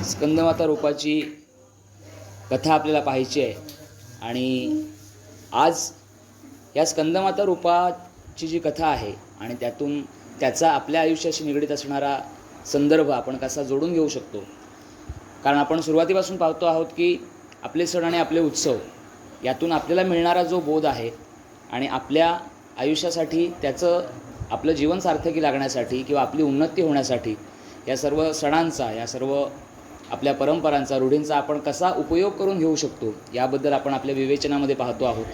स्कंदमाता रूपाची कथा आपल्याला पाहायची आहे आणि आज या स्कंदमाता रूपाची जी कथा आहे आणि त्यातून त्याचा आपल्या आयुष्याशी निगडीत असणारा संदर्भ आपण कसा जोडून घेऊ शकतो. कारण आपण सुरुवातीपासून पाहतो आहोत की आपले सण आणि आपले उत्सव यातून आपल्याला मिळणारा जो बोध आहे आणि आपल्या आयुष्यासाठी त्याचं आपलं जीवन सार्थकी लागण्यासाठी किंवा आपली उन्नती होण्यासाठी या सर्व सणांचा, या सर्व आपल्या परंपरांचा, रूढींचा आपण कसा उपयोग करून घेऊ शकतो याबद्दल आपण आपल्या विवेचनामध्ये पाहतो आहोत.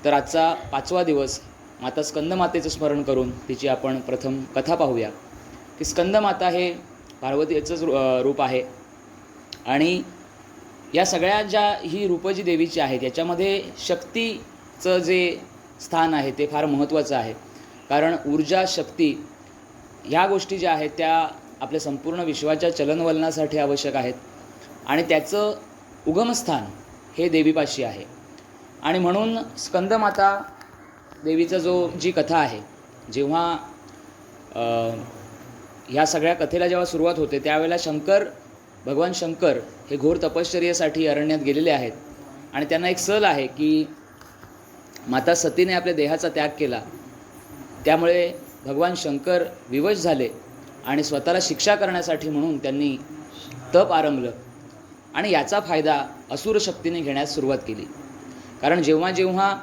तर आजचा 5वा दिवस माता स्कंदमातेचं स्मरण करून तिची आपण प्रथम कथा पाहूया की स्कंदमाता हे पार्वतीचंच रूप आहे आणि या सगळ्या ज्या ही रूपं जी देवीची आहेत याच्यामध्ये शक्तीचं जे स्थान आहे ते फार महत्त्वाचं आहे. कारण ऊर्जा, शक्ती ह्या गोष्टी ज्या आहेत त्या आपल्या संपूर्ण विश्वाच्या चलनवलनासाठी आवश्यक आहेत आणि त्याचं उगमस्थान हे देवीपाशी आहे. आणि म्हणून स्कंदमाता देवीचा जी कथा आहे, जेव्हा ह्या सगळ्या कथेला जेव्हा सुरुवात होते त्यावेळेला भगवान शंकर हे घोर तपश्चर्येसाठी अरण्यात गेलेले आहेत आणि त्यांना एक सल आहे की माता सतीने आपल्या देहाचा त्याग केला, त्यामुळे भगवान शंकर विवश झाले आणि स्वतःला शिक्षा करण्यासाठी म्हणून त्यांनी तप आरंभलं आणि याचा फायदा असुर शक्तीने घेण्यास सुरुवात केली. कारण जेव्हा जेव्हा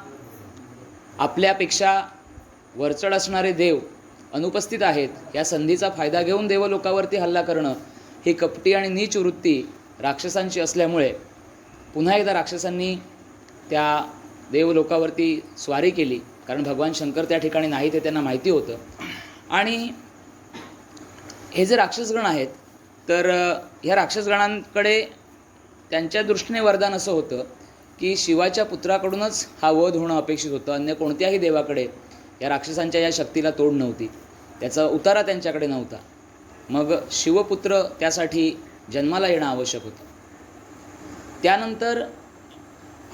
आपल्यापेक्षा वरचढ असणारे देव अनुपस्थित आहेत, या संधीचा फायदा घेऊन देवलोकावरती हल्ला करणं ही कपटी आणि नीच वृत्ती राक्षसांची असल्यामुळे पुन्हा एकदा राक्षसांनी त्या देवलोकावरती स्वारी केली. कारण भगवान शंकर त्या ठिकाणी नाही ते त्यांना माहिती होतं. आणि हे जे राक्षसगण आहेत तर ह्या राक्षसगणांकडे त्यांच्या दृष्टीने वरदान असं होतं की शिवाच्या पुत्राकडूनच हा वध होणं अपेक्षित होतं. अन्य कोणत्याही देवाकडे या राक्षसांच्या या शक्तीला तोड नव्हती, त्याचा उतारा त्यांच्याकडे नव्हता. मग शिवपुत्र त्यासाठी जन्माला येणं आवश्यक होतं. त्यानंतर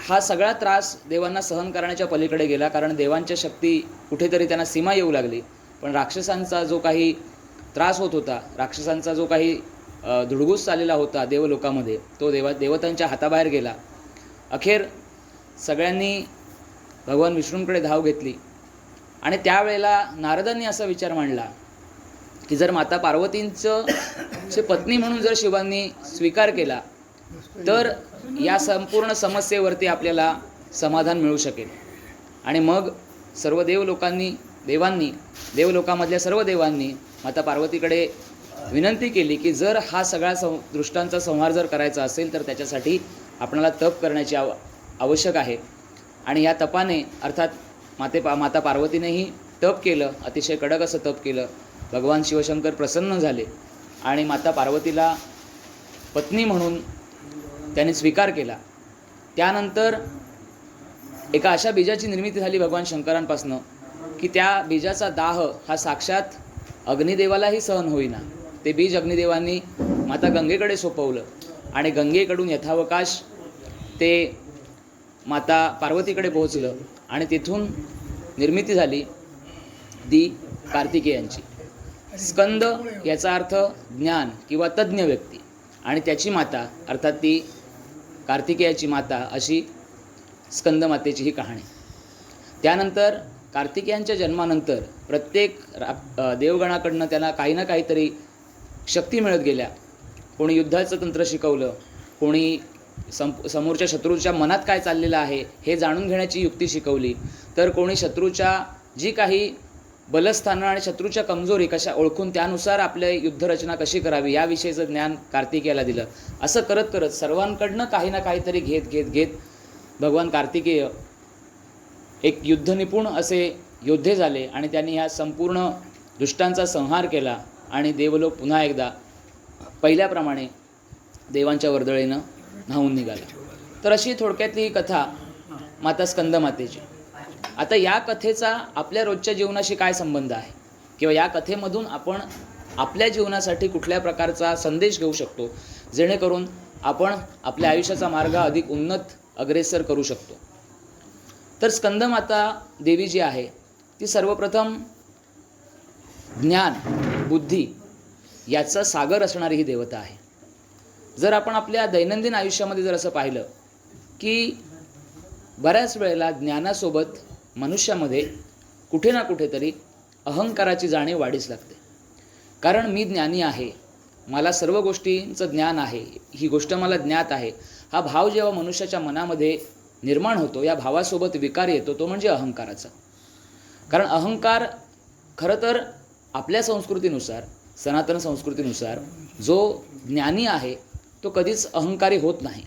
हा सगळा त्रास देवांना सहन करण्याच्या पलीकडे गेला, कारण देवांच्या शक्ती कुठेतरी त्यांना सीमा येऊ लागली. पण राक्षसांचा जो काही त्रास होत होता, राक्षसांचा जो काही धुडगूस चाललेला होता देवलोकामध्ये, तो देवतांच्या हाताबाहेर गेला. अखेर सगळ्यांनी भगवान विष्णूंकडे धाव घेतली आणि त्यावेळेला नारदांनी असा विचार मांडला की जर माता पार्वतींचे पत्नी म्हणून जर शिवांनी स्वीकार केला तर या संपूर्ण समस्येवरती आपल्याला समाधान मिळू शकेल. आणि मग सर्व देवलोकामधल्या सर्व देवांनी माता पार्वतीकडे विनंती केली की जर हा सगळा दृष्टांचा संहार जर करायचा असेल तर त्याच्यासाठी आपल्याला तप करण्याची आवश्यक आहे. आणि या तपाने अर्थात माता पार्वतीनेही तप केलं, अतिशय कडक असं तप केलं. भगवान शिवशंकर प्रसन्न झाले आणि माता पार्वतीला पत्नी म्हणून त्याने स्वीकार केला. त्यानंतर एका अशा बीजाची निर्मिती झाली भगवान शंकरांपासनं की त्या बीजाचा दाह हा साक्षात अग्निदेवालाही सहन होईना. ते बीज अग्निदेवांनी माता गंगेकडे सोपवलं आणि गंगेकडून यथावकाश ते माता पार्वतीकडे पोहोचलं आणि तिथून निर्मिती झाली कार्तिकेयांची. स्कंद याचा अर्थ ज्ञान किंवा तज्ज्ञ व्यक्ती आणि त्याची माता अर्थात ती कार्तिकेयाची माता, अशी स्कंदमातेची ही कहाणी. त्यानंतर कार्तिकेयांच्या जन्मानंतर प्रत्येक देवगणाकडनं त्यांना काही ना काहीतरी शक्ती मिळत गेल्या. कोणी युद्धाचं तंत्र शिकवलं, कोणी समोरच्या शत्रूच्या मनात काय चाललेलं आहे हे जाणून घेण्याची युक्ती शिकवली, तर कोणी शत्रूच्या जी काही बलस्थानं आणि शत्रूच्या कमजोरी कशा ओळखून त्यानुसार आपल्या युद्धरचना कशी करावी याविषयीचं ज्ञान कार्तिकेयाला दिलं. असं करत करत सर्वांकडनं काही ना काहीतरी घेत भगवान कार्तिकेय एक युद्धनिपुण असे योद्धे झाले आणि त्यांनी ह्या संपूर्ण दुष्टांचा संहार केला आणि देवलोक पुन्हा एकदा पहिल्याप्रमाणे देवांच्या वर्दळीनं न्हावून निघाला. तर अशी थोडक्यातली कथा माता स्कंदमातेची. आता या कथेचा आपल्या रोजच्या जीवनाशी काय संबंध आहे किंवा या कथेमधून आपण आपल्या जीवनासाठी कुठल्या प्रकारचा संदेश घेऊ शकतो जेणेकरून आपण आपल्या आयुष्याचा मार्ग अधिक उन्नत अग्रेसर करू शकतो. तर स्कंदमाता देवी जी आहे ती सर्वप्रथम ज्ञान, बुद्धी याचा सागर असणारी ही देवता आहे. जर आपण आपल्या दैनंदिन आयुष्यामध्ये जर असं पाहिलं की बऱ्याच वेळेला ज्ञानासोबत मनुष्यामध्ये कुठे ना कुठेतरी अहंकाराची जाणीव वाढीस लागते. कारण मी ज्ञानी आहे, मला सर्व गोष्टींचं ज्ञान आहे, ही गोष्ट मला ज्ञात आहे, हा भाव जेव्हा मनुष्याच्या मनामध्ये निर्माण होतो, या भावासोबत विकार येतो, तो म्हणजे अहंकाराचा. कारण अहंकार खरं तर आपल्या संस्कृतीनुसार, सनातन संस्कृतीनुसार जो ज्ञानी आहे तो कधीच अहंकारी होत नाही.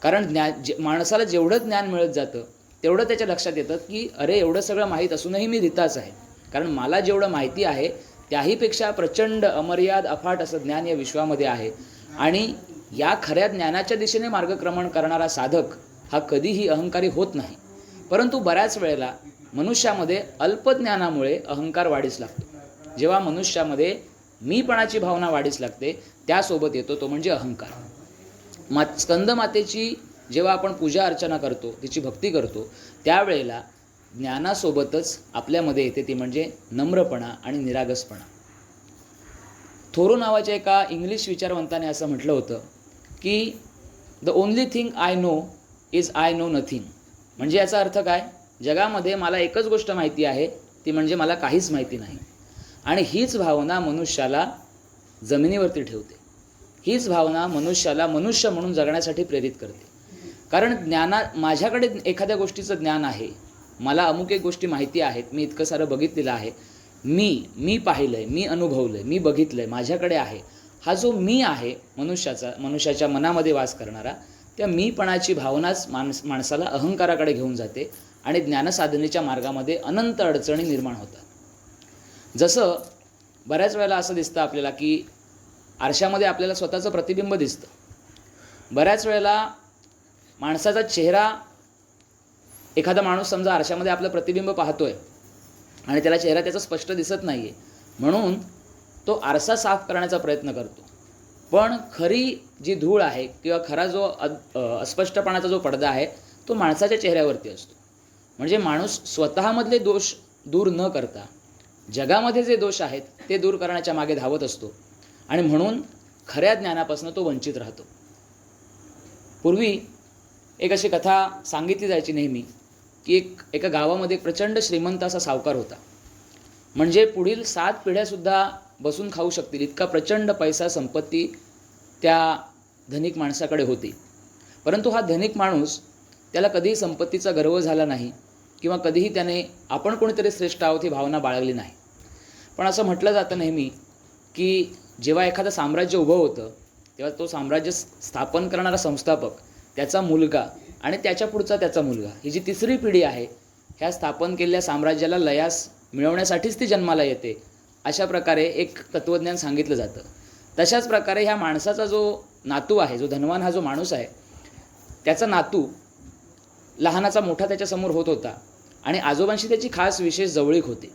कारण माणसाला जेवढं ज्ञान मिळत जातं तेवढं त्याच्या लक्षात येतं की अरे एवढं सगळं माहीत असूनही मी रिताच आहे. कारण मला जेवढं माहिती आहे त्याहीपेक्षा प्रचंड अमर्याद अफाट असं ज्ञान या विश्वामध्ये आहे. आणि या खऱ्या ज्ञानाच्या दिशेने मार्गक्रमण करणारा साधक हा कधीही अहंकारी होत नाही. परंतु बऱ्याच वेळेला मनुष्यामध्ये अल्पज्ञानामुळे अहंकार वाढीस लागतो. जेव्हा मनुष्यामध्ये मीपणाची भावना वाढीस लागते त्यासोबत येतो तो म्हणजे अहंकार. स्कंदमातेची जेव्हा आपण पूजा अर्चना करतो, तिची भक्ती करतो, त्यावेळेला ज्ञानासोबतच आपल्यामध्ये येते ती म्हणजे नम्रपणा आणि निरागसपणा. थोरो नावाच्या एका इंग्लिश विचारवंताने असं म्हटलं होतं की the only thing I know is I know nothing. म्हणजे याचा अर्थ काय? जगामध्ये मला एकच गोष्ट माहिती आहे, ती म्हणजे मला काहीच माहिती नाही. आणि हीच भावना मनुष्याला जमिनीवरती ठेवते. हीच भावना मनुष्याला मनुष्य म्हणून जगण्यासाठी प्रेरित करते. कारण माझ्याकडे एखाद्या गोष्टीचं ज्ञान आहे, मला अमुक एक गोष्टी माहिती आहेत, मी इतकं सारं बघितलेलं आहे, मी पाहिलं आहे, मी अनुभवलं आहे, मी बघितलं आहे, माझ्याकडे आहे. हा जो मी आहे मनुष्याच्या मनामध्ये वास करणारा, त्या मीपणाची भावनाच माणसाला अहंकाराकडे घेऊन जाते आणि ज्ञानसाधनेच्या मार्गामध्ये अनंत अडचणी निर्माण होतात. जसं बऱ्याच वेळेला असं दिसतं आपल्याला की आरशामध्ये आपल्याला स्वतःचं प्रतिबिंब दिसतं. बऱ्याच वेळेला माणसाचा चेहरा, एखादा माणूस समजा आरशामध्ये आपलं प्रतिबिंब पाहतोय आणि त्याला चेहरा त्याचा स्पष्ट दिसत नाही आहे, म्हणून तो आरसा साफ करण्याचा प्रयत्न करतो. पण खरी जी धूळ आहे किंवा खरा जो अस्पष्टपणाचा जो पडदा आहे तो माणसाच्या चेहऱ्यावरती असतो. म्हणजे माणूस स्वतःमधले दोष दूर न करता जगामध्ये जे दोष आहेत ते दूर करण्याच्या मागे धावत असतो आणि म्हणून खऱ्या ज्ञानापासून तो वंचित राहतो. पूर्वी एक अशी कथा सांगितली जायची नेहमी की एका गावामध्ये एक प्रचंड श्रीमंत असा सावकार होता. म्हणजे पुढील 7 पिढ्यासुद्धा बसून खाऊ शकतील इतका प्रचंड पैसा संपत्ती त्या धनिक माणसाकडे होती. परंतु हा धनिक माणूस, त्याला कधीही संपत्तीचा गर्व झाला नाही किंवा कधीही त्याने आपण कोणीतरी श्रेष्ठ आहोत ही भावना बाळगली नाही. पण असं म्हटलं जातं नेहमी की जेव्हा एखादं साम्राज्य उभं होतं तेव्हा तो साम्राज्य स्थापन करणारा संस्थापक, त्याचा मुलगा आणि त्याच्या पुढचा त्याचा मुलगा, ही जी तिसरी पिढी आहे ह्या स्थापन केलेल्या साम्राज्याला लयास मिळवण्यासाठीच ती जन्माला येते, अशा प्रकारे एक तत्त्वज्ञान सांगितलं जातं. तशाच प्रकारे ह्या माणसाचा जो नातू आहे, जो धनवान हा जो माणूस आहे, त्याचा नातू लहानाचा मोठा त्याच्यासमोर होत होता आणि आजोबांशी त्याची खास विशेष जवळीक होती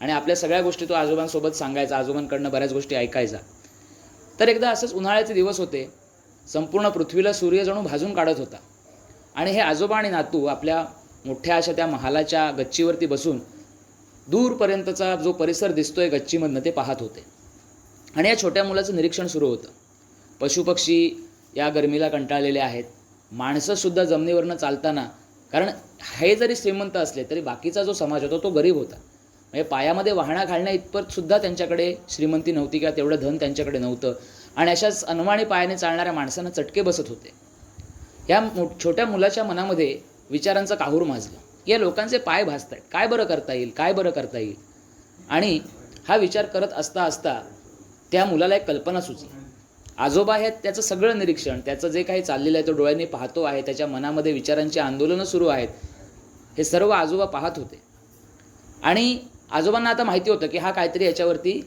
आणि आपल्या सगळ्या गोष्टी तो आजोबांसोबत सांगायचा, आजोबांकडनं बऱ्याच गोष्टी ऐकायचा. तर एकदा असंच उन्हाळ्याचे दिवस होते, संपूर्ण पृथ्वीला सूर्य जणू भाजून काढत होता आणि हे आजोबा आणि नातू आपल्या मोठ्या अशा त्या महालाच्या गच्चीवरती बसून दूरपर्यंतचा जो परिसर दिसतोय गच्चीमधनं ते पाहत होते. आणि या छोट्या मुलाचं निरीक्षण सुरू होतं. पशुपक्षी या गरमीला कंटाळलेले आहेत, माणसंसुद्धा जमिनीवरनं चालताना, कारण हे जरी श्रीमंत असले तरी बाकीचा जो समाज होता तो गरीब होता. म्हणजे पायामध्ये वाहणा घालण्या इतपत सुद्धा त्यांच्याकडे श्रीमंती नव्हती किंवा तेवढं धन त्यांच्याकडे नव्हतं आणि अशाच अनवाणी पायाने चालणाऱ्या माणसांना चटके बसत होते. या छोट्या मुलाच्या मनामध्ये विचारांचं काहूर माजलं. या लोकांचे पाय भासत आहेत, काय बरं करता येईल, काय बरं करता येईल. आणि हा विचार करत असता असता त्या मुलाला एक कल्पना सुचली. आजोबा हे त्याचं सगळं निरीक्षण, त्याचं जे काही चाललेलं आहे तो डोळ्यांनी पाहतो आहे, त्याच्या मनामध्ये विचारांची आंदोलनं सुरू आहेत, हे सर्व आजोबा पाहत होते. आणि आजोबांना आता माहिती होतं की हा काहीतरी याच्यावरती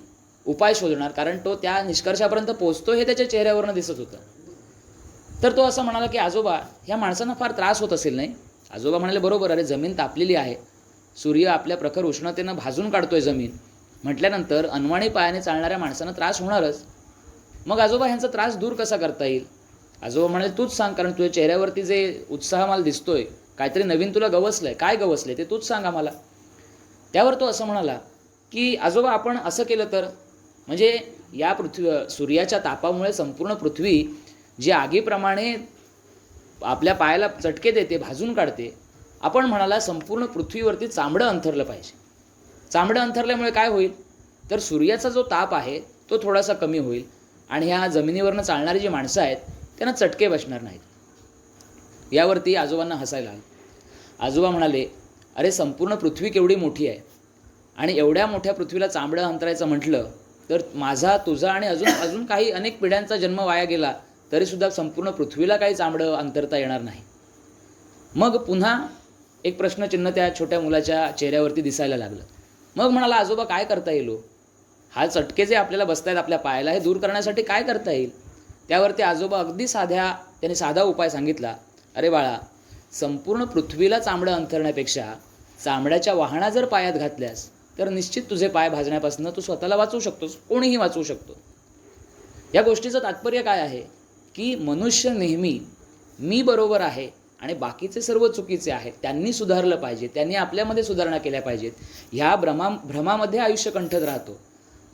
उपाय शोधणार, कारण तो त्या निष्कर्षापर्यंत पोहोचतो हे त्याच्या चेहऱ्यावरनं दिसत होतं. तर तो असं म्हणाला की आजोबा, ह्या माणसांना फार त्रास होत असेल नाही? आजोबा म्हणाले, बरोबर, अरे जमीन तापलेली आहे, सूर्य आपल्या प्रखर उष्णतेनं भाजून काढतोय जमीन म्हटल्यानंतर अनवाणी पायाने चालणाऱ्या माणसांना त्रास होणारच. मग आजोबा ह्यांचा त्रास दूर कसा करता येईल? आजोबा म्हणाले, तूच सांग, कारण तुझ्या चेहऱ्यावरती जे उत्साह मला दिसतोय, काहीतरी नवीन तुला गवसलंय, काय गवसलंय ते तूच सांग आम्हाला. त्यावर तो असं म्हणाला की आजोबा, आपण असं केलं तर, म्हणजे या सूर्याच्या तापामुळे संपूर्ण पृथ्वी जी आगीप्रमाणे आपल्या पायाला चटके देते, भाजून काढते. आपण म्हणाला संपूर्ण पृथ्वीवरती चांबडं अंथरलं पाहिजे. चांबडं अंथरल्यामुळे काय होईल, तर सूर्याचा जो ताप आहे तो थोडासा कमी होईल आणि ह्या जमिनीवरनं चालणारी जी माणसं आहेत त्यांना चटके बसणार नाहीत. यावरती आजोबांना हसायला आलं. आजोबा म्हणाले, अरे संपूर्ण पृथ्वी केवढी मोठी आहे आणि एवढ्या मोठ्या पृथ्वीला चांबडं अंतरायचं म्हटलं तर माझा, तुझा आणि अजून अजून काही अनेक पिढ्यांचा जन्म वाया गेला तरीसुद्धा संपूर्ण पृथ्वीला काही चांबडं अंतरता येणार नाही. मग पुन्हा एक प्रश्नचिन्ह त्या छोट्या मुलाच्या चेहऱ्यावरती दिसायला लागलं. मग म्हणाला, आजोबा काय करता येईल? हा चटके जे आपल्याला बसत आहेत आपल्या पायाला, हे दूर करण्यासाठी काय करता येईल? त्यावरती आजोबा अगदी त्याने साधा उपाय सांगितला. अरे बाळा, संपूर्ण पृथ्वीला चांबडं अंथरण्यापेक्षा चांबड्याच्या वाहना जर पायात घातल्यास तर निश्चित तुझे पाय भाजण्यापासून तू स्वतःला वाचवू शकतोस, कोणीही वाचवू शकतो. या गोष्टीचं तात्पर्य काय आहे की मनुष्य नेहमी मी बरोबर आहे आणि बाकीचे सर्व चुकीचे आहेत, त्यांनी सुधारलं पाहिजे, त्यांनी आपल्यामध्ये सुधारणा केल्या पाहिजेत, ह्या भ्रमामध्ये आयुष्य कंठत राहतो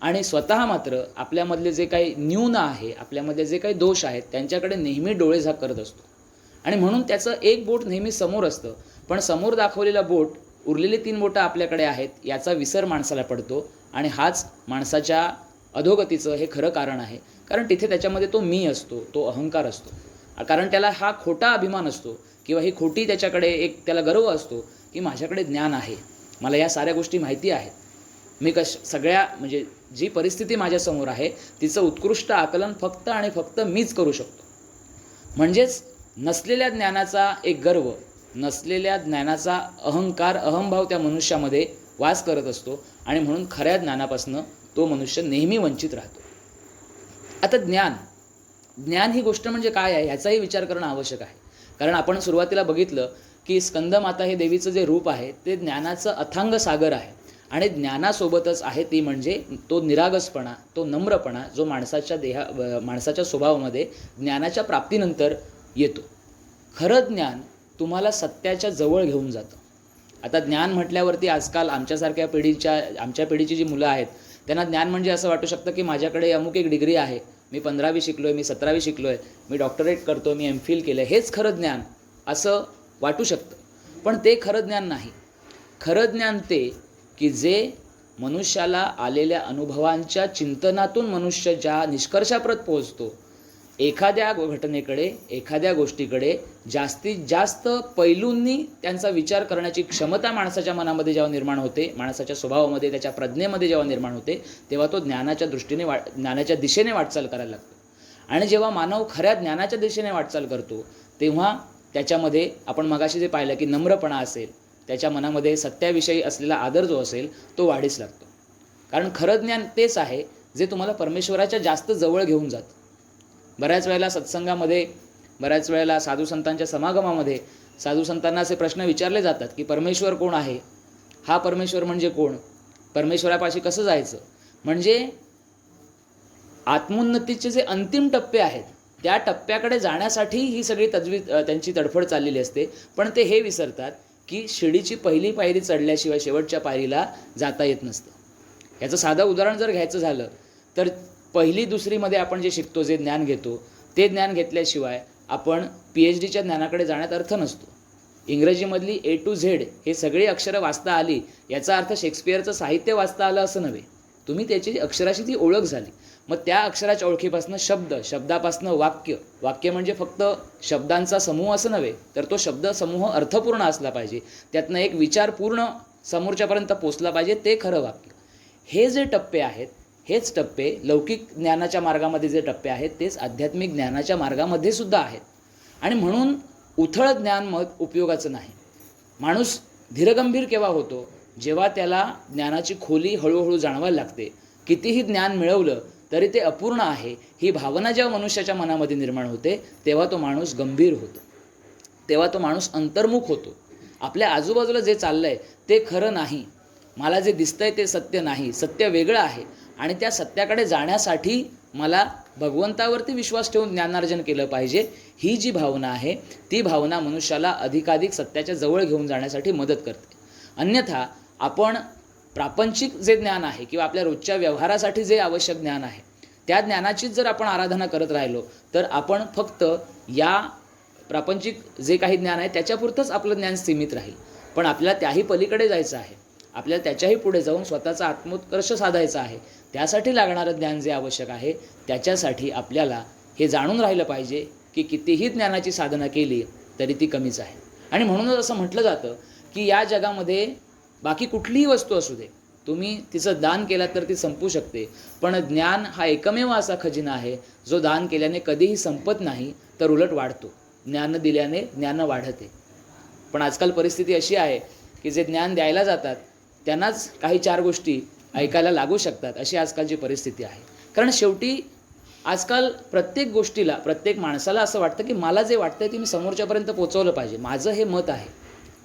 आणि स्वतः मात्र आपल्यामधले जे काही न्यून आहे, आपल्यामधले जे काही दोष आहेत त्यांच्याकडे नेहमी डोळेझाक करत असतो. आणि म्हणून त्याचं एक बोट नेहमी समोर असतं, पण समोर दाखवलेला बोट, उरलेली 3 बोटं आपल्याकडे आहेत याचा विसर माणसाला पडतो आणि हाच माणसाच्या अधोगतीचं हे खरं कारण आहे. कारण तिथे त्याच्यामध्ये तो मी असतो, तो अहंकार असतो, कारण त्याला हा खोटा अभिमान असतो किंवा ही खोटी त्याच्याकडे एक त्याला गर्व असतो की माझ्याकडे ज्ञान आहे, मला या साऱ्या गोष्टी माहिती आहेत, मी सगळ्या म्हणजे जी परिस्थिती माझ्यासमोर आहे तिचं उत्कृष्ट आकलन फक्त आणि फक्त मीच करू शकतो. म्हणजेच नसलेल्या ज्ञानाचा एक गर्व, नसलेल्या ज्ञानाचा अहंकार, अहंभाव त्या मनुष्यामध्ये वास करत असतो आणि म्हणून खऱ्या ज्ञानापासून तो मनुष्य नेहमी वंचित राहतो. आता ज्ञान ही गोष्ट म्हणजे काय आहे ह्याचाही विचार करणं आवश्यक आहे. कारण आपण सुरुवातीला बघितलं की स्कंदमाता हे देवीचं जे रूप आहे ते ज्ञानाचं अथांग सागर आहे आणि ज्ञानासोबतच आहे ती म्हणजे तो निरागसपणा, तो नम्रपणा जो माणसाच्या स्वभावामध्ये ज्ञानाच्या प्राप्तीनंतर येतो. खरं ज्ञान तुम्हाला सत्याच्या जवळ घेऊन जातं. आता ज्ञान म्हटल्यावरती आजकाल आमच्या पिढीची जी मुलं आहेत त्यांना ज्ञान म्हणजे असं वाटू शकतं की माझ्याकडे अमुक एक डिग्री आहे, मी 15वी शिकलोय, मी 17वी शिकलोय, मी डॉक्टरेट करतो, मी MPhil केलं, हेच खरं ज्ञान असं वाटू शकतं. पण ते खरं ज्ञान नाही. खरं ज्ञान ते की जे मनुष्याला आलेल्या अनुभवांच्या चिंतनातून मनुष्य ज्या निष्कर्षाप्रत पोहोचतो, एखाद्या घटनेकडे, एखाद्या गोष्टीकडे जास्तीत जास्त पैलूंनी त्यांचा विचार करण्याची क्षमता माणसाच्या मनामध्ये जेव्हा निर्माण होते, माणसाच्या स्वभावामध्ये, त्याच्या प्रज्ञेमध्ये जेव्हा निर्माण होते, तेव्हा तो ज्ञानाच्या दिशेने वाटचाल करायला लागतो. आणि जेव्हा मानव खऱ्या ज्ञानाच्या दिशेने वाटचाल करतो तेव्हा त्याच्यामध्ये आपण मगाशी जे पाहिलं की नम्रपणा असेल, त्याच्या मनामध्ये सत्याविषयी असलेला आदर जो असेल तो वाढीस लागतो. कारण खरं ज्ञान तेच आहे जे तुम्हाला परमेश्वराच्या जास्त जवळ घेऊन जातं. बऱ्याच वेळेला सत्संगामध्ये, बऱ्याच वेळेला साधू संतांच्या समागमामध्ये साधू संतांना असे प्रश्न विचारले जातात की परमेश्वर कोण आहे, हा परमेश्वर म्हणजे कोण, परमेश्वरापाशी कसं जायचं. म्हणजे आत्मोन्नतीचे जे अंतिम टप्पे आहेत त्या टप्प्याकडे जाण्यासाठी ही सगळी त्यांची तडफड चाललेली असते. पण ते हे विसरतात की शिडीची पहिली पायरी चढल्याशिवाय शेवटच्या पायरीला जाता येत नसतं. याचं साधं उदाहरण जर घ्यायचं झालं तर 1ली 2रीमध्ये आपण जे शिकतो, जे ज्ञान घेतो, ते ज्ञान घेतल्याशिवाय आपण PhDच्या ज्ञानाकडे जाण्यात अर्थ नसतो. इंग्रजीमधली A to Z हे सगळी अक्षरं वाचता आली याचा अर्थ शेक्सपियरचं साहित्य वाचता आलं असं नव्हे. तुम्ही त्याची अक्षराशी ती ओळख झाली. मग त्या अक्षराच्या ओळखीपासून शब्द, शब्दापासून वाक्य, वाक्य म्हणजे फक्त शब्दांचा समूह असं नव्हे, तर तो शब्द समूह अर्थपूर्ण असला पाहिजे, त्यातनं एक विचार पूर्ण समोरच्यापर्यंत पोचला पाहिजे, ते खरं वाक्य. हे जे टप्पे आहेत, हेच टप्पे लौकिक ज्ञानाच्या मार्गामध्ये जे टप्पे आहेत तेच आध्यात्मिक ज्ञानाच्या मार्गामध्ये सुद्धा आहेत. आणि म्हणून उथळ ज्ञान मग उपयोगाचं नाही. माणूस धीरगंभीर केव्हा होतो, जेव्हा त्याला ज्ञानाची खोली हळूहळू जाणवायला लागते. कितीही ज्ञान मिळवलं तरी ते अपूर्ण आहे ही भावना जेव्हा मनुष्याच्या मनामध्ये निर्माण होते तेव्हा तो माणूस गंभीर होतो, तेव्हा तो माणूस अंतर्मुख होतो. आपल्या आजूबाजूला जे चाललंय ते खरं नाही, मला जे दिसतंय ते सत्य नाही, सत्य वेगळं आहे आणि त्या सत्याकडे जाण्यासाठी मला भगवंतावरती विश्वास ठेवून ज्ञानार्जन केलं पाहिजे. ही जी भावना आहे ती भावना मनुष्याला अधिकाधिक सत्याच्या जवळ घेऊन जाण्यासाठी मदत करते. अन्यथा आपण प्रापंचिक जे ज्ञान आहे किंवा आपल्या रोजच्या व्यवहारासाठी जे आवश्यक ज्ञान आहे त्या ज्ञानाचीच जर आपण आराधना करत राहिलो तर आपण फक्त या प्रापंचिक जे काही ज्ञान आहे त्याच्यापुरतंच आपलं ज्ञान सीमित राहील. पण आपल्याला त्याही पलीकडे जायचं आहे. आपल्याला त्याच्याही पुढे जाऊन स्वतःचा आत्मोत्कर्ष साधायचा आहे. त्यासाठी लागणारं ज्ञान जे आवश्यक आहे त्याच्यासाठी आपल्याला हे जाणून राहिलं पाहिजे की कितीही ज्ञानाची साधना केली तरी ती कमीच आहे. आणि म्हणूनच असं म्हटलं जातं की या जगामध्ये बाकी कुठलीही वस्तू असू दे, तुम्ही तिचं दान केलं तर ती संपू शकते, पण ज्ञान हा एकमेव असा खजिना आहे जो दान केल्याने कधीही संपत नाही तर उलट वाढतो. ज्ञान दिल्याने ज्ञान वाढते. पण आजकाल परिस्थिती अशी आहे की जे ज्ञान द्यायला जातात त्यांनाच काही चार गोष्टी ऐकायला लागू शकतात, अशी आजकालची परिस्थिती आहे. कारण शेवटी आजकाल प्रत्येक गोष्टीला, प्रत्येक माणसाला असं वाटतं की मला जे वाटतंय ते मी समोरच्यापर्यंत पोचवलं पाहिजे, माझं हे मत आहे,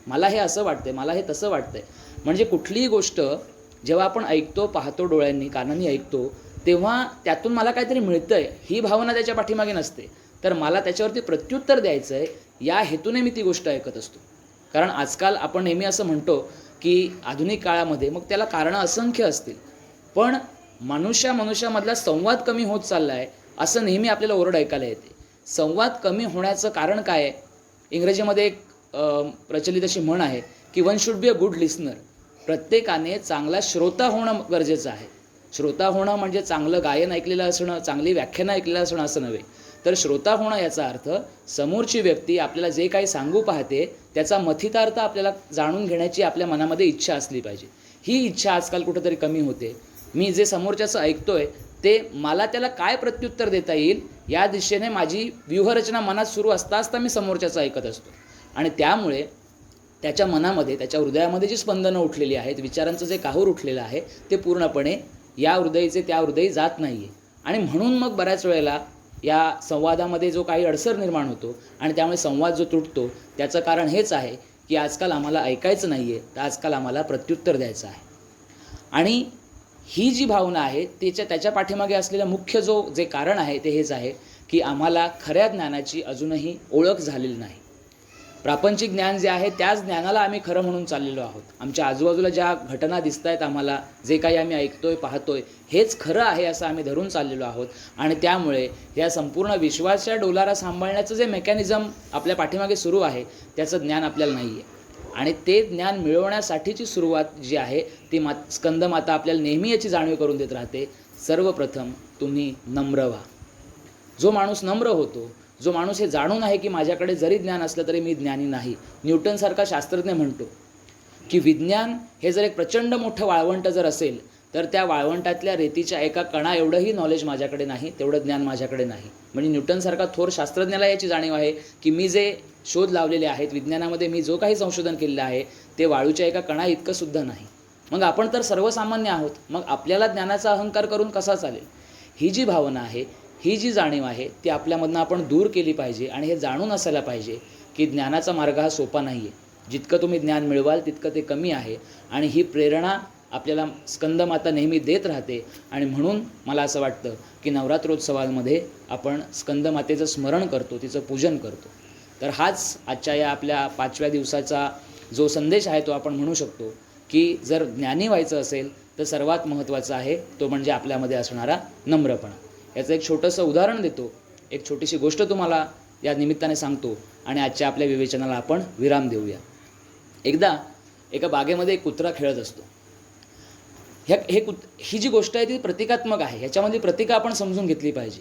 मला हे असं वाटतंय, मला हे तसं वाटतंय. म्हणजे कुठलीही गोष्ट जेव्हा आपण ऐकतो, पाहतो, डोळ्यांनी कानांनी ऐकतो, तेव्हा त्यातून मला काहीतरी मिळतंय ही भावना त्याच्या पाठीमागे नसते, तर मला त्याच्यावरती प्रत्युत्तर द्यायचं आहे या हेतूने मी ती गोष्ट ऐकत असतो. कारण आजकाल आपण नेहमी असं म्हणतो की आधुनिक काळामध्ये, मग त्याला कारणं असंख्य असतील, पण मनुष्यामधला संवाद कमी होत चालला आहे असं नेहमी आपल्याला ओरड ऐकायला येते. संवाद कमी होण्याचं कारण काय आहे? इंग्रजीमध्ये एक प्रचलित अशी म्हण आहे की one should be a good listener. प्रत्येकाने चांगला श्रोता होणं गरजेचं आहे. श्रोता होणं म्हणजे चांगलं गायन ऐकलेलं असणं, चांगली व्याख्यानं ऐकलेलं असणं असं नव्हे, तर श्रोता होणं याचा अर्थ समोरची व्यक्ती आपल्याला जे काही सांगू पाहते त्याचा मथितार्थ आपल्याला जाणून घेण्याची आपल्या मनामध्ये इच्छा असली पाहिजे. ही इच्छा आजकाल कुठंतरी कमी होते. मी जे समोरच्याचं ऐकतोय ते मला त्याला काय प्रत्युत्तर देता येईल या दिशेने माझी व्यूहरचना मनात सुरू असता असता मी समोरच्याचं ऐकत असतो. आणि त्यामुळे त्याच्या मनामध्ये, त्याच्या हृदयामध्ये जी स्पंदनं उठलेली आहेत, विचारांचं जे काहूर उठलेलं आहे ते पूर्णपणे या हृदयीचे त्या हृदयी जात नाही आहे. आणि म्हणून मग बऱ्याच वेळेला या संवादामध्ये जो काही अडसर निर्माण होतो आणि त्यामुळे संवाद जो तुटतो त्याचं कारण हेच आहे की आजकाल आम्हाला ऐकायचं नाही आहे, तर आजकाल आम्हाला प्रत्युत्तर द्यायचं आहे. आणि ही जी भावना आहे त्याच्या पाठीमागे असलेलं मुख्य जे कारण आहे ते हेच आहे की आम्हाला खऱ्या ज्ञानाची अजूनही ओळख झालेली नाही. प्रापंचिक ज्ञान जे आहे त्याच ज्ञानाला आम्ही खरं म्हणून चाललेलो आहोत. आमच्या आजूबाजूला ज्या घटना दिसत आहेत, आम्हाला जे काही आम्ही ऐकतोय, पाहतोय, हेच खरं आहे असं आम्ही धरून चाललेलो आहोत. आणि त्यामुळे या संपूर्ण विश्वाच्या डोलारा सांभाळण्याचं जे मेकॅनिझम आपल्या पाठीमागे सुरू आहे त्याचं ज्ञान आपल्याला नाही आहे. आणि ते ज्ञान मिळवण्यासाठीची सुरुवात जी आहे ती स्कंदमाता आपल्याला नेहमी याची जाणीव करून देत राहते. सर्वप्रथम तुम्ही नम्र व्हा. जो माणूस नम्र होतो, जो माणूस हे जाणून आहे की माझ्याकडे जरी ज्ञान असलं तरी मी ज्ञानी नाही. न्यूटनसारखा शास्त्रज्ञ म्हणतो की विज्ञान हे जर एक प्रचंड मोठं वाळवंट जर असेल तर त्या वाळवंटातल्या रेतीच्या एका कणा एवढंही नॉलेज माझ्याकडे नाही, तेवढं ज्ञान माझ्याकडे नाही. म्हणजे न्यूटनसारखा थोर शास्त्रज्ञाला याची जाणीव आहे की मी जे शोध लावलेले आहेत विज्ञानामध्ये, मी जो काही संशोधन केलेलं आहे ते वाळूच्या एका कणा इतकं सुद्धा नाही. मग आपण तर सर्वसामान्य आहोत, मग आपल्याला ज्ञानाचा अहंकार करून कसा चालेल? ही जी भावना आहे, ही जी जाणीव आहे ती आपल्यामधनं आपण दूर केली पाहिजे. आणि हे जाणून असायला पाहिजे की ज्ञानाचा मार्ग हा सोपा नाही आहे. जितकं तुम्ही ज्ञान मिळवाल तितकं ते कमी आहे. आणि ही प्रेरणा आपल्याला स्कंदमाता नेहमी देत राहते. आणि म्हणून मला असं वाटतं की नवरात्रोत्सवामध्ये आपण स्कंदमातेचं स्मरण करतो, तिचं पूजन करतो. तर हाच आजच्या या आपल्या 5व्या दिवसाचा जो संदेश आहे तो आपण म्हणू शकतो की जर ज्ञानी व्हायचं असेल तर सर्वात महत्त्वाचं आहे तो म्हणजे आपल्यामध्ये असणारा नम्रपणा. याचं एक छोटंसं उदाहरण देतो, एक छोटीशी गोष्ट तुम्हाला या निमित्ताने सांगतो आणि आजच्या आपल्या विवेचनाला आपण विराम देऊया. एकदा एका बागेमध्ये एक कुत्रा खेळत असतो. ही जी गोष्ट आहे ती प्रतिकात्मक आहे. ह्याच्यामधली प्रतिका आपण समजून घेतली पाहिजे.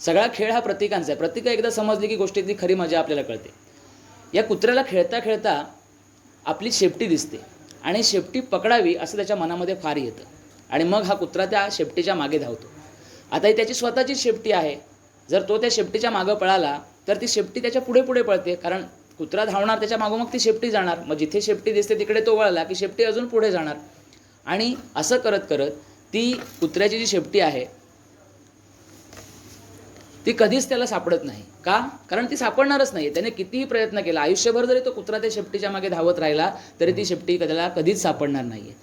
सगळा खेळ हा प्रतिकांचा आहे. प्रतिका एकदा समजली की गोष्टीतली खरी मजा आपल्याला कळते. या कुत्र्याला खेळता खेळता आपली शेपटी दिसते आणि शेपटी पकडावी असं त्याच्या मनामध्ये फार येतं. आणि मग हा कुत्रा त्या शेपटीच्या मागे धावतो. आता ही त्याची स्वतःची शेपटी आहे. जर तो त्या शेपटीच्या मागं पळाला तर ती शेपटी त्याच्या पुढे पुढे पळते, कारण कुत्रा धावणार त्याच्या मागं, मग ती शेपटी जाणार. मग जिथे शेपटी दिसते तिकडे तो वळला की शेपटी अजून पुढे जाणार. आणि असं करत करत ती कुत्र्याची जी शेपटी आहे ती कधीच त्याला सापडत नाही. का? कारण ती सापडणारच नाही. त्याने कितीही प्रयत्न केला, आयुष्यभर जरी तो कुत्रा त्या शेपटीच्या मागे धावत राहिला तरी ती शेपटी त्याला कधीच सापडणार नाही आहे.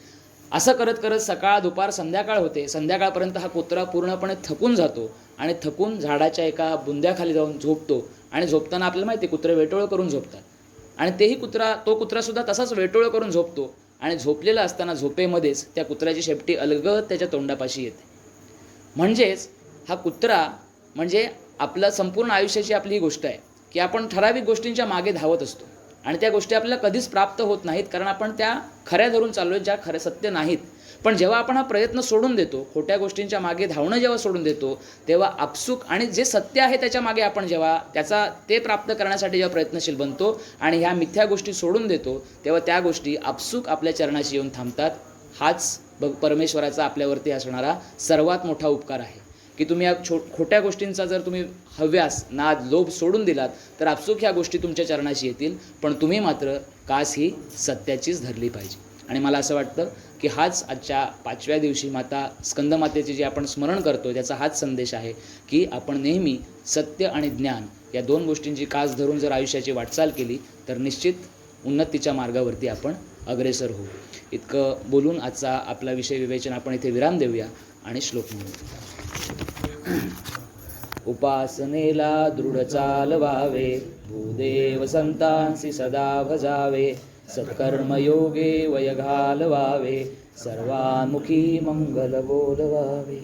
असं करत करत सकाळ, दुपार, संध्याकाळ होते. संध्याकाळपर्यंत हा कुत्रा पूर्णपणे थकून जातो आणि थकून झाडाच्या एका बुंद्याखाली जाऊन झोपतो. आणि झोपताना आपल्याला माहिती आहे कुत्रे वेटोळं करून झोपतात. आणि तो कुत्रासुद्धा तसाच वेटोळं करून झोपतो. आणि झोपलेला असताना झोपेमध्येच त्या कुत्र्याची शेपटी अलगद त्याच्या तोंडापाशी येते. म्हणजेच हा कुत्रा म्हणजे आपलं संपूर्ण आयुष्याची आपली ही गोष्ट आहे की आपण ठराविक गोष्टींच्या मागे धावत असतो आणि त्या गोष्टी आपल्याला कधीच प्राप्त होत नाहीत, कारण आपण त्या खऱ्या धरून चाललो आहे, ज्या खऱ्या सत्य नाहीत. पण जेव्हा आपण हा प्रयत्न सोडून देतो, खोट्या गोष्टींच्या मागे धावणं जेव्हा सोडून देतो, तेव्हा आपसूक आणि जे सत्य आहे त्याच्या मागे आपण जेव्हा ते प्राप्त करण्यासाठी जेव्हा प्रयत्नशील बनतो आणि ह्या मिथ्या गोष्टी सोडून देतो, तेव्हा त्या गोष्टी आपसूक आपल्या चरणाशी येऊन थांबतात. हाच परमेश्वराचा आपल्यावरती असणारा सर्वात मोठा उपकार आहे की तुम्ही या खोट्या गोष्टींचा जर तुम्ही हव्यास, नाद, लोभ सोडून दिलात तर आपसूक ह्या गोष्टी तुमच्या चरणाशी येतील, पण तुम्ही मात्र कास ही सत्याचीच धरली पाहिजे. आणि मला असं वाटतं की हाच आजच्या 5व्या दिवशी माता स्कंदमातेचे जे आपण स्मरण करतो त्याचा हाच संदेश आहे की आपण नेहमी सत्य आणि ज्ञान या 2 गोष्टींची कास धरून जर आयुष्याची वाटचाल केली तर निश्चित उन्नतीच्या मार्गावरती आपण अग्रेसर होऊ. इतकं बोलून आजचा आपला विषय विवेचन आपण इथे विराम देऊया आणि श्लोक म्हणू. उपासनेला दृढ चालवावे, भूदेव संतांसी सदा भजावे, सत्कर्मयोगे वय घालवावे, सर्वांमुखी मंगल बोलवावे.